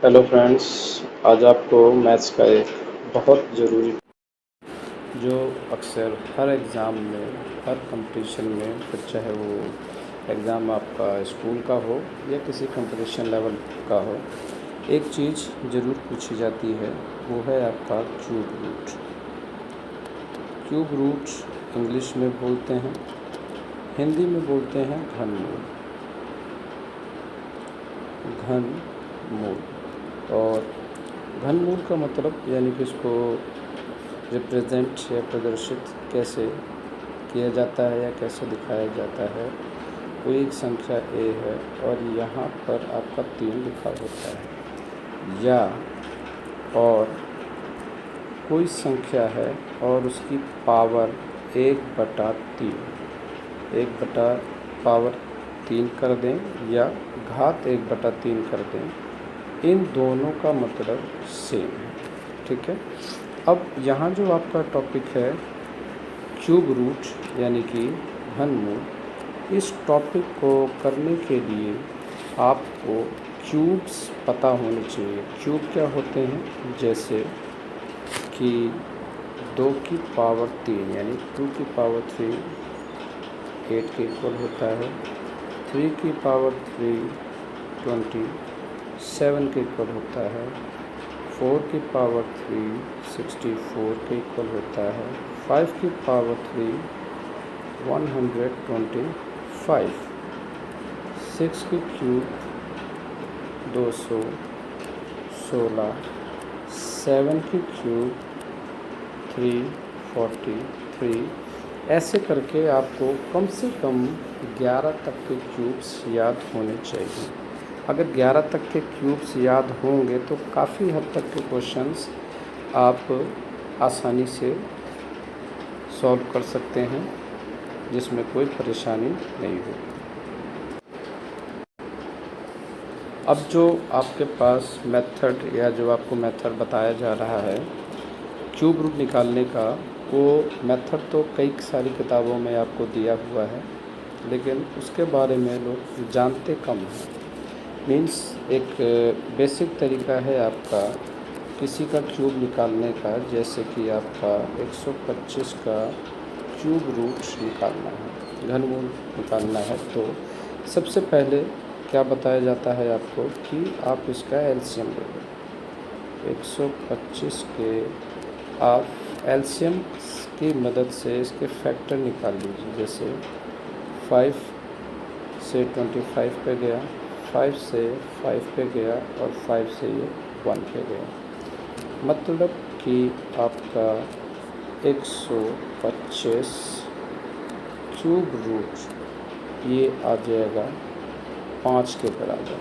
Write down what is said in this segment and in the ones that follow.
Hello friends. आज आपको maths का एक बहुत ज़रूरी जो अक्सर हर एग्ज़ाम में, हर कंपटीशन में, फिर चाहे वो एग्ज़ाम आपका स्कूल का हो या किसी कंपटीशन लेवल का हो, एक चीज़ ज़रूर पूछी जाती है, वो है आपका cube root. Cube root English में बोलते हैं, हिंदी में बोलते हैं घनमूल। घनमूल और घनमूल का मतलब यानी कि इसको रिप्रेजेंट या प्रदर्शित कैसे किया जाता है या कैसे दिखाया जाता है। कोई एक संख्या ए है और यहाँ पर आपका 3 लिखा होता है, या और कोई संख्या है और उसकी पावर 1/3 1/3 कर दें या घात 1/3 कर दें, इन दोनों का मतलब सेम है। ठीक है। अब यहाँ जो आपका टॉपिक है क्यूब रूट यानी कि घनमूल, इस टॉपिक को करने के लिए आपको क्यूब्स पता होने चाहिए। क्यूब क्या होते हैं, जैसे कि 2 की पावर 3 यानी 2 की पावर 3 8 के इक्वल होता है, 3 की पावर 3 27 के इक्वल होता है, 4 की पावर 3 64 के इक्वल होता है, 5 की पावर 3 125, 6 की क्यूब 216, 7 की क्यूब 343। ऐसे करके आपको कम से कम 11 तक के क्यूब्स याद होने चाहिए। अगर 11 तक के क्यूब्स याद होंगे तो काफ़ी हद तक के क्वेश्चंस आप आसानी से सॉल्व कर सकते हैं, जिसमें कोई परेशानी नहीं होगी। अब जो आपके पास मेथड या जो आपको मेथड बताया जा रहा है क्यूब रूट निकालने का, वो मेथड तो कई सारी किताबों में आपको दिया हुआ है, लेकिन उसके बारे में लोग जानते कम हैं। मीन्स एक बेसिक तरीका है आपका किसी का क्यूब निकालने का, जैसे कि आपका 125 का क्यूब रूट निकालना है, घनमूल निकालना है, तो सबसे पहले क्या बताया जाता है आपको कि आप इसका एलसीएम ले लो। 125 के आप एलसीएम की मदद से इसके फैक्टर निकाल लीजिए। जैसे 5 से 25 पे गया, 5 से 5 पे गया और 5 से ये 1 पे गया, मतलब कि आपका 125 क्यूब रूट ये आ जाएगा 5 के बराबर।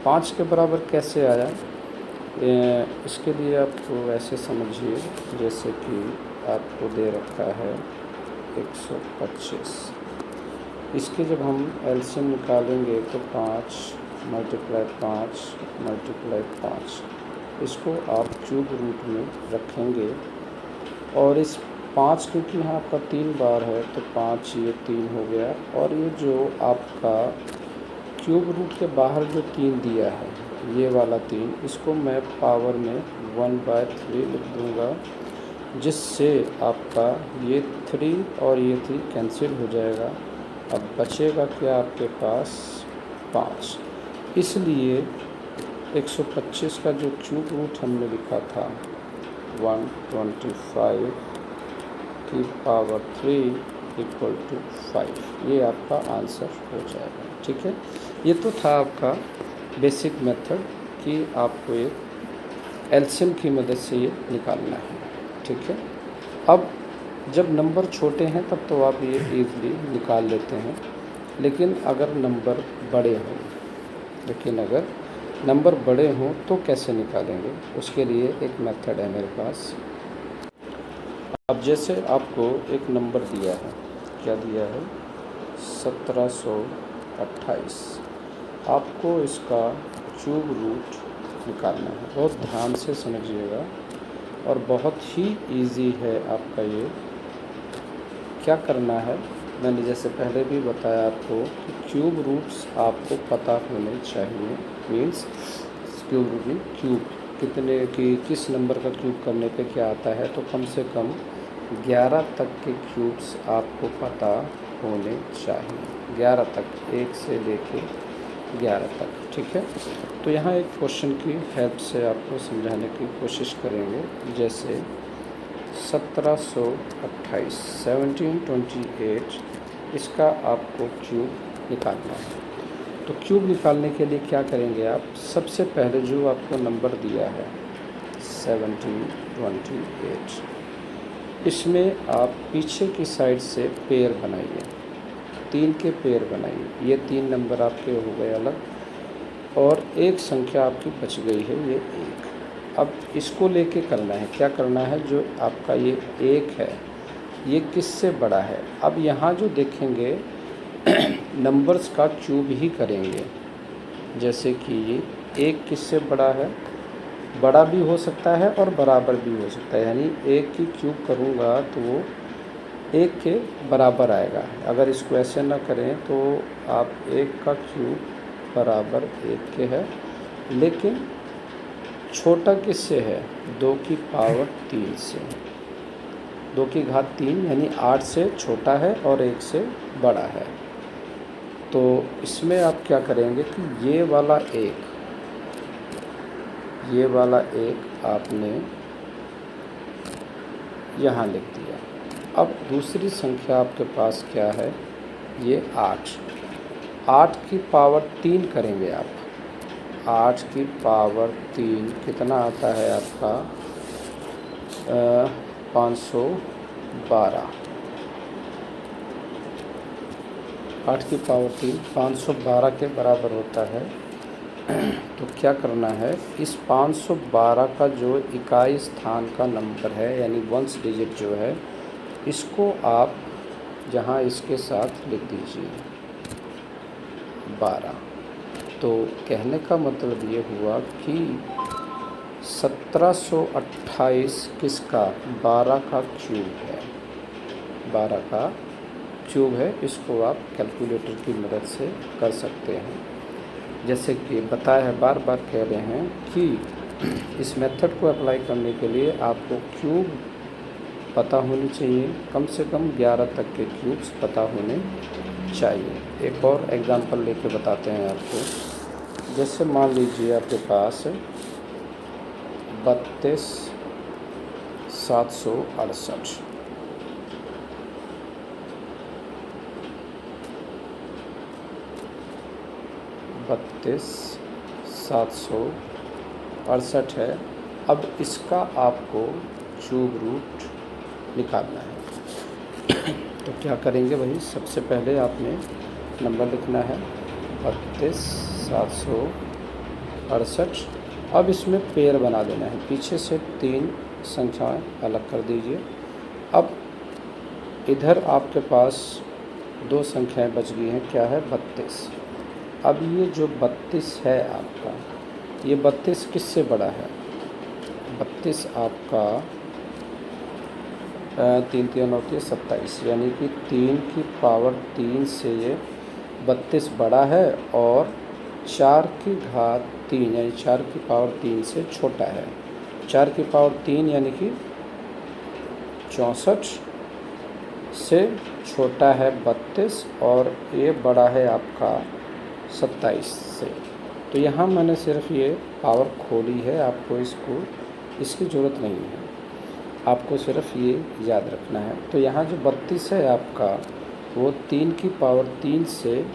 5 के बराबर कैसे आया, इसके लिए आपको ऐसे समझिए जैसे कि आपको दे रखा है 125, इसके जब हम एलसीएम निकालेंगे तो 5 × 5 × 5, इसको आप क्यूब रूट में रखेंगे और इस 5 क्योंकि यहाँ आपका 3 बार है तो 5 ये 3 हो गया, और ये जो आपका क्यूब रूट के बाहर जो 3 दिया है ये वाला 3, इसको मैं पावर में 1/3 लिख दूँगा, जिससे आपका ये 3 और ये 3 कैंसिल हो जाएगा। अब बचेगा क्या आपके पास 5। इसलिए 125 का जो क्यूब रूट हमने लिखा था 125 की पावर 3 इक्वल टू 5, ये आपका आंसर हो जाएगा। ठीक है, ये तो था आपका बेसिक मेथड कि आपको एक एलसीएम की मदद से ये निकालना है। ठीक है, अब जब नंबर छोटे हैं तब तो आप ये ईज़िली निकाल लेते हैं, लेकिन अगर नंबर बड़े हों तो कैसे निकालेंगे, उसके लिए एक मेथड है मेरे पास। अब जैसे आपको एक नंबर दिया है, क्या दिया है 1728, आपको इसका क्यूब रूट निकालना है। बहुत ध्यान से समझिएगा और बहुत ही इजी है आपका ये। क्या करना है, मैंने जैसे पहले भी बताया आपको कि क्यूब रूट्स आपको पता होने चाहिए। मीन्स क्यूब रूट में क्यूब कितने की किस नंबर का क्यूब करने पे क्या आता है, तो कम से कम 11 तक के क्यूब्स आपको पता होने चाहिए, 11 तक, 1 से लेके 11 तक, ठीक है। तो यहाँ एक क्वेश्चन की हेल्प से आपको समझाने की कोशिश करेंगे। जैसे 1728 1728 इसका आपको क्यूब निकालना है। तो क्यूब निकालने के लिए क्या करेंगे आप, सबसे पहले जो आपको नंबर दिया है 1728, इसमें आप पीछे की साइड से पेयर बनाइए, 3 के पेयर बनाइए। ये 3 नंबर आपके हो गए अलग, और एक संख्या आपकी बच गई है, ये 1। अब इसको लेके करना है, क्या करना है, जो आपका ये 1 है ये किससे बड़ा है। अब यहाँ जो देखेंगे नंबर्स का क्यूब ही करेंगे। जैसे कि ये 1 किससे बड़ा है, बड़ा भी हो सकता है और बराबर भी हो सकता है, यानी 1 की क्यूब करूँगा तो वो 1 के बराबर आएगा। अगर इसको ऐसे ना करें तो आप 1 का क्यूब बराबर 1 के है, लेकिन छोटा किससे है, 2 की पावर 3 से, 2 की घात 3 यानी 8 से छोटा है और 1 से बड़ा है। तो इसमें आप क्या करेंगे कि ये वाला 1 आपने यहाँ लिख दिया। अब दूसरी संख्या आपके पास क्या है, ये 8 की पावर 3 करेंगे आप। 8 की पावर 3 कितना आता है आपका, 512। 8 की पावर 3 512 के बराबर होता है। तो क्या करना है, इस 512 का जो इकाई स्थान का नंबर है, यानी वंस डिजिट जो है, इसको आप जहाँ इसके साथ लिख दीजिए 12। तो कहने का मतलब ये हुआ कि 1728 किसका, 12 का क्यूब है, 12 का क्यूब है। इसको आप कैलकुलेटर की मदद से कर सकते हैं। जैसे कि बताया है, बार बार कह रहे हैं कि इस मेथड को अप्लाई करने के लिए आपको क्यूब पता होनी चाहिए, कम से कम 11 तक के क्यूब्स पता होने चाहिए। एक और एग्जांपल लेके बताते हैं आपको। जैसे मान लीजिए आपके पास 32,768, बत्तीस 768 है। अब इसका आपको क्यूब रूट निकालना है। तो क्या करेंगे भाई, सबसे पहले आपने नंबर लिखना है 32,768। अब इसमें पेयर बना देना है, पीछे से 3 संख्याएं अलग कर दीजिए। अब इधर आपके पास 2 संख्याएं बच गई हैं, क्या है, 32। अब ये जो 32 है आपका, ये 32 किससे बड़ा है, 32 आपका 3 3 होती है 27, यानी कि 3 की पावर 3 से ये 32 बड़ा है, और 4 की घात 3 यानी 4 की पावर 3 से छोटा है। 4 की पावर 3 यानी कि 64 से छोटा है 32, और ये बड़ा है आपका 27 से। तो यहाँ मैंने सिर्फ ये पावर खोली है, आपको इसकी ज़रूरत नहीं है, आपको सिर्फ ये याद रखना है। तो यहाँ जो 32 है आपका, वो 3 की पावर 3 से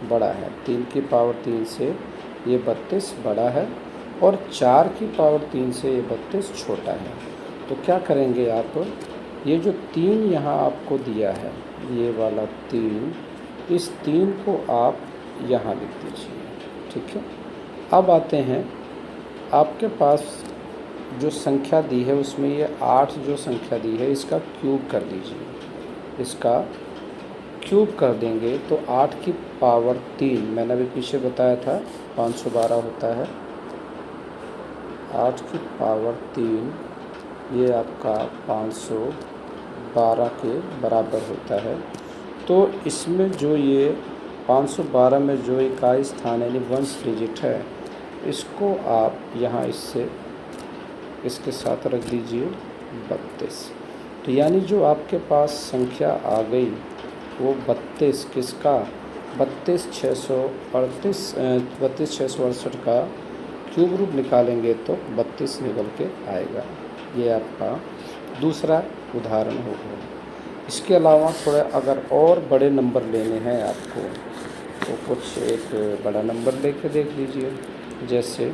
बड़ा है, 3 की पावर 3 से ये 32 बड़ा है, और 4 की पावर 3 से ये 32 छोटा है। तो क्या करेंगे आप, ये जो 3 यहाँ आपको दिया है, ये वाला 3, इस 3 को आप यहाँ लिख दीजिए, ठीक है। अब आते हैं, आपके पास जो संख्या दी है उसमें ये 8 जो संख्या दी है, इसका क्यूब कर दीजिए। इसका क्यूब कर देंगे तो 8 की पावर 3, मैंने अभी पीछे बताया था 512 होता है, 8 की पावर 3 ये आपका 512 के बराबर होता है। तो इसमें जो ये 512 में जो इकाई स्थान यानी वंस डिजिट है, इसको आप यहाँ इससे इसके साथ रख दीजिए 32। तो यानी जो आपके पास संख्या आ गई वो 32 किसका 32,668 का क्यूब रूट निकालेंगे तो 32 निकल के आएगा। ये आपका दूसरा उदाहरण हो गया। इसके अलावा थोड़ा अगर और बड़े नंबर लेने हैं आपको तो कुछ एक बड़ा नंबर लेके देख लीजिए। जैसे